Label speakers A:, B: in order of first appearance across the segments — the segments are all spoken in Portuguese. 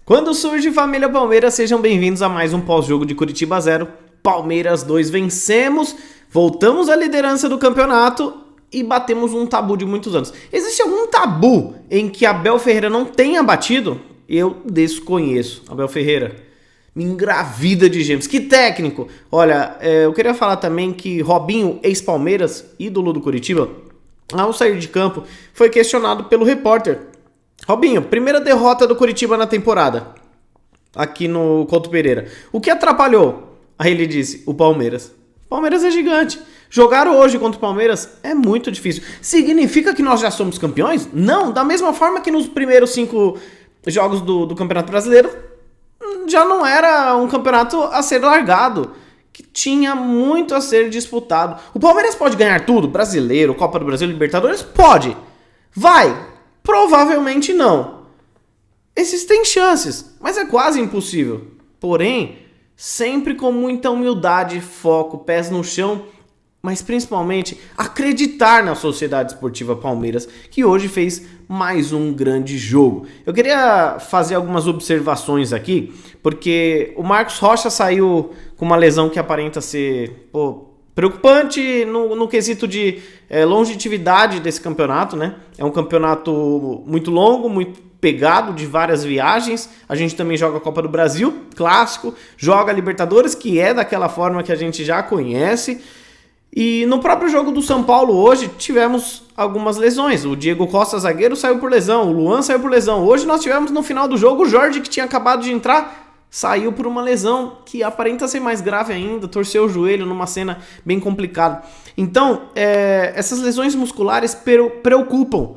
A: Quando surge família Palmeiras, sejam bem-vindos a mais um pós-jogo de Curitiba 0. Palmeiras 2, vencemos, voltamos à liderança do campeonato e batemos um tabu de muitos anos. Existe algum tabu em que Abel Ferreira não tenha batido? Eu desconheço. Abel Ferreira, me engravida de gêmeos. Que técnico! Olha, eu queria falar também que Robinho, ex-Palmeiras, ídolo do Curitiba, ao sair de campo, foi questionado pelo repórter. Robinho, primeira derrota do Curitiba na temporada, aqui no Couto Pereira. O que atrapalhou? Aí ele disse, o Palmeiras. O Palmeiras é gigante. Jogar hoje contra o Palmeiras é muito difícil. Significa que nós já somos campeões? Não, da mesma forma que nos primeiros 5 jogos do Campeonato Brasileiro, já não era um campeonato a ser largado, que tinha muito a ser disputado. O Palmeiras pode ganhar tudo? Brasileiro, Copa do Brasil, Libertadores? Pode. Vai. Provavelmente não. Existem chances, mas é quase impossível. Porém, sempre com muita humildade, foco, pés no chão, mas principalmente acreditar na Sociedade Esportiva Palmeiras, que hoje fez mais um grande jogo. Eu queria fazer algumas observações aqui, porque o Marcos Rocha saiu com uma lesão que aparenta ser preocupante no quesito de longevidade desse campeonato, né? É um campeonato muito longo, muito pegado, de várias viagens. A gente também joga a Copa do Brasil, clássico, joga a Libertadores, que é daquela forma que a gente já conhece. E no próprio jogo do São Paulo hoje tivemos algumas lesões. O Diego Costa, zagueiro, saiu por lesão, o Luan saiu por lesão. Hoje nós tivemos no final do jogo o Jorge, que tinha acabado de entrar, saiu por uma lesão que aparenta ser mais grave ainda, torceu o joelho numa cena bem complicada. Então, essas lesões musculares preocupam.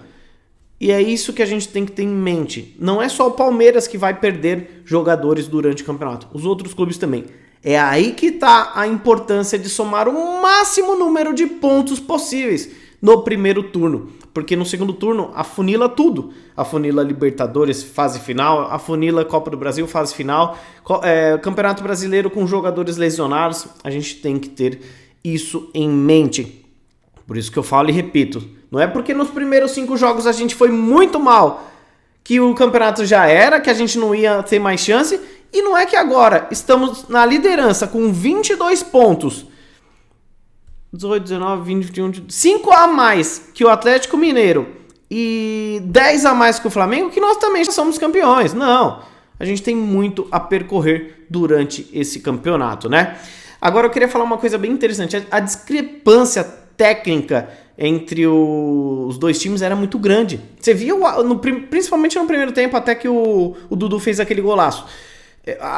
A: E é isso que a gente tem que ter em mente. Não é só o Palmeiras que vai perder jogadores durante o campeonato, os outros clubes também. É aí que está a importância de somar o máximo número de pontos possíveis no primeiro turno. Porque no segundo turno afunila tudo. Afunila Libertadores, fase final, afunila Copa do Brasil, fase final, Campeonato Brasileiro com jogadores lesionados. A gente tem que ter isso em mente. Por isso que eu falo e repito. Não é porque nos primeiros 5 jogos a gente foi muito mal que o campeonato já era, que a gente não ia ter mais chance. E não é que agora estamos na liderança com 22 pontos. 18, 19, 20, 21, 5 a mais que o Atlético Mineiro e 10 a mais que o Flamengo, que nós também já somos campeões. Não, a gente tem muito a percorrer durante esse campeonato, né? Agora eu queria falar uma coisa bem interessante. A discrepância técnica entre os dois times era muito grande. Você viu, principalmente no primeiro tempo, até que o Dudu fez aquele golaço.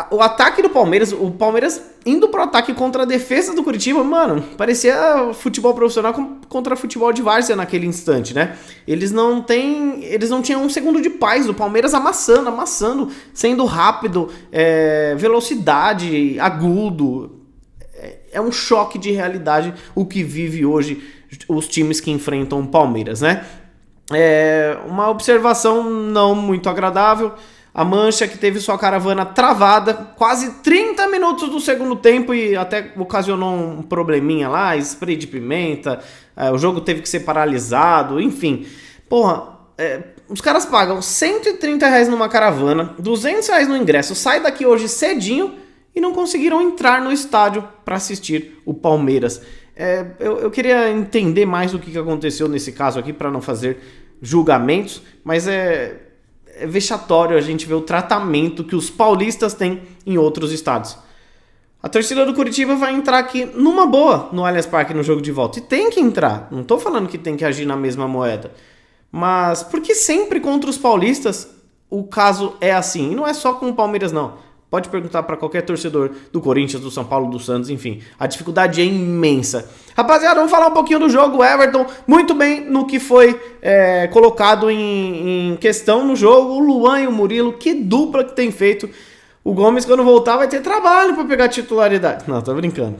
A: O ataque do Palmeiras, o Palmeiras indo pro ataque contra a defesa do Curitiba, mano, parecia futebol profissional contra futebol de várzea naquele instante, né? Eles não tinham um segundo de paz, o Palmeiras amassando, sendo rápido, velocidade, agudo. É um choque de realidade o que vive hoje os times que enfrentam o Palmeiras, né? Uma observação não muito agradável. A Mancha, que teve sua caravana travada quase 30 minutos do segundo tempo e até ocasionou um probleminha lá, spray de pimenta, o jogo teve que ser paralisado, enfim. Os caras pagam R$130 numa caravana, R$200 no ingresso, sai daqui hoje cedinho e não conseguiram entrar no estádio para assistir o Palmeiras. Eu queria entender mais o que aconteceu nesse caso aqui para não fazer julgamentos, mas é vexatório a gente ver o tratamento que os paulistas têm em outros estados. A torcida do Curitiba vai entrar aqui numa boa no Allianz Parque no jogo de volta. E tem que entrar. Não tô falando que tem que agir na mesma moeda. Mas por que sempre contra os paulistas o caso é assim? E não é só com o Palmeiras, não. Pode perguntar para qualquer torcedor do Corinthians, do São Paulo, do Santos, enfim. A dificuldade é imensa. Rapaziada, vamos falar um pouquinho do jogo. O Everton, muito bem no que foi colocado em questão no jogo. O Luan e o Murilo, que dupla que tem feito. O Gomes, quando voltar, vai ter trabalho para pegar titularidade. Não, tô brincando.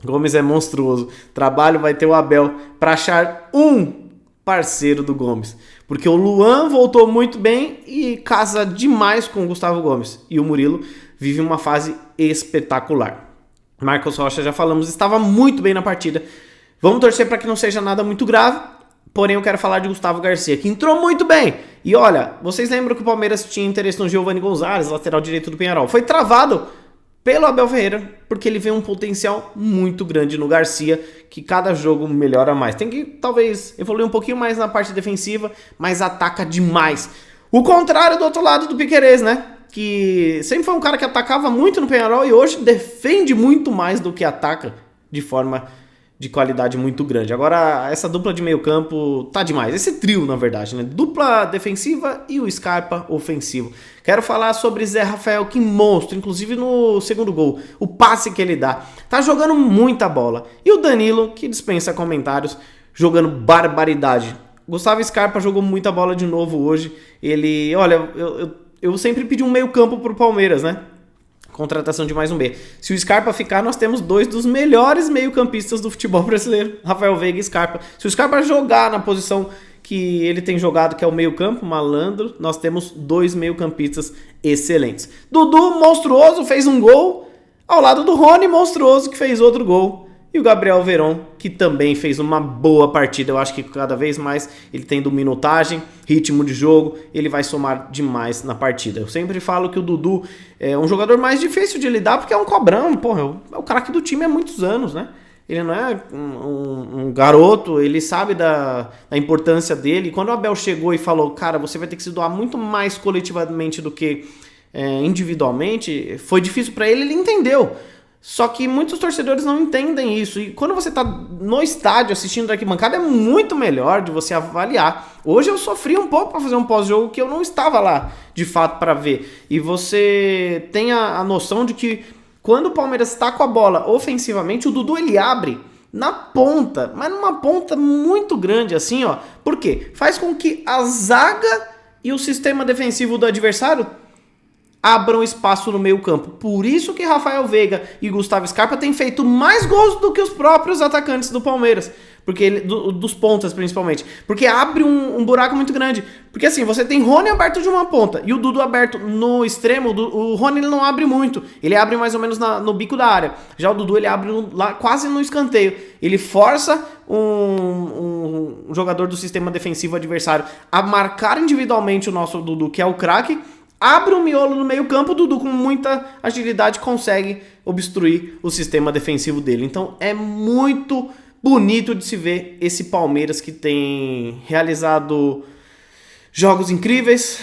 A: O Gomes é monstruoso. Trabalho vai ter o Abel para achar um parceiro do Gomes. Porque o Luan voltou muito bem e casa demais com o Gustavo Gomes. E o Murilo vive uma fase espetacular. Marcos Rocha, já falamos, estava muito bem na partida. Vamos torcer para que não seja nada muito grave. Porém, eu quero falar de Gustavo Garcia, que entrou muito bem. E olha, vocês lembram que o Palmeiras tinha interesse no Giovani Gonzalez, lateral direito do Penharol. Foi travado pelo Abel Ferreira, porque ele vê um potencial muito grande no Garcia, que cada jogo melhora mais. Tem que, talvez, evoluir um pouquinho mais na parte defensiva, mas ataca demais. O contrário do outro lado do Piquerez, né? Que sempre foi um cara que atacava muito no Penharol e hoje defende muito mais do que ataca de forma de qualidade muito grande. Agora, essa dupla de meio campo tá demais. Esse trio, na verdade, né? Dupla defensiva e o Scarpa ofensivo. Quero falar sobre Zé Rafael, que monstro, inclusive no segundo gol. O passe que ele dá. Tá jogando muita bola. E o Danilo, que dispensa comentários, jogando barbaridade. Gustavo Scarpa jogou muita bola de novo hoje. Ele, olha, eu sempre pedi um meio campo pro Palmeiras, né? Contratação de mais um B. Se o Scarpa ficar, nós temos dois dos melhores meio-campistas do futebol brasileiro, Rafael Veiga e Scarpa. Se o Scarpa jogar na posição que ele tem jogado, que é o meio-campo, malandro, nós temos dois meio-campistas excelentes. Dudu, monstruoso, fez um gol, ao lado do Rony, monstruoso, que fez outro gol. E o Gabriel Veron, que também fez uma boa partida. Eu acho que cada vez mais ele tendo minutagem, ritmo de jogo, ele vai somar demais na partida. Eu sempre falo que o Dudu é um jogador mais difícil de lidar, porque é um cobrão, porra, é o craque do time há muitos anos, né? Ele não é um garoto, ele sabe da importância dele. E quando o Abel chegou e falou, cara, você vai ter que se doar muito mais coletivamente do que individualmente, foi difícil para ele, ele entendeu. Só que muitos torcedores não entendem isso. E quando você tá no estádio assistindo da arquibancada, é muito melhor de você avaliar. Hoje eu sofri um pouco para fazer um pós-jogo que eu não estava lá, de fato, para ver. E você tem a noção de que quando o Palmeiras está com a bola ofensivamente, o Dudu ele abre na ponta, mas numa ponta muito grande assim, ó. Por quê? Faz com que a zaga e o sistema defensivo do adversário abram espaço no meio campo. Por isso que Rafael Veiga e Gustavo Scarpa têm feito mais gols do que os próprios atacantes do Palmeiras. Porque dos pontas, principalmente. Porque abre um buraco muito grande. Porque assim, você tem Rony aberto de uma ponta e o Dudu aberto no extremo. O Rony ele não abre muito. Ele abre mais ou menos no bico da área. Já o Dudu ele abre lá quase no escanteio. Ele força um jogador do sistema defensivo adversário a marcar individualmente o nosso Dudu, que é o craque. Abre um miolo no meio campo, o Dudu com muita agilidade consegue obstruir o sistema defensivo dele. Então é muito bonito de se ver esse Palmeiras que tem realizado jogos incríveis,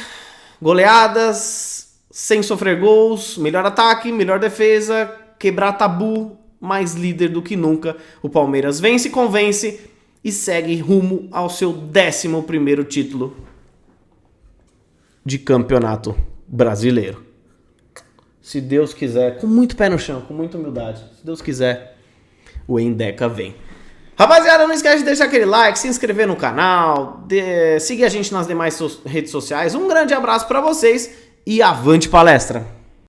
A: goleadas, sem sofrer gols, melhor ataque, melhor defesa, quebrar tabu, mais líder do que nunca. O Palmeiras vence, convence e segue rumo ao seu 11º título de campeonato brasileiro. Se Deus quiser, com muito pé no chão, com muita humildade, se Deus quiser, o Endeca vem. Rapaziada, não esquece de deixar aquele like, se inscrever no canal, seguir a gente nas demais redes sociais. Um grande abraço pra vocês e avante palestra!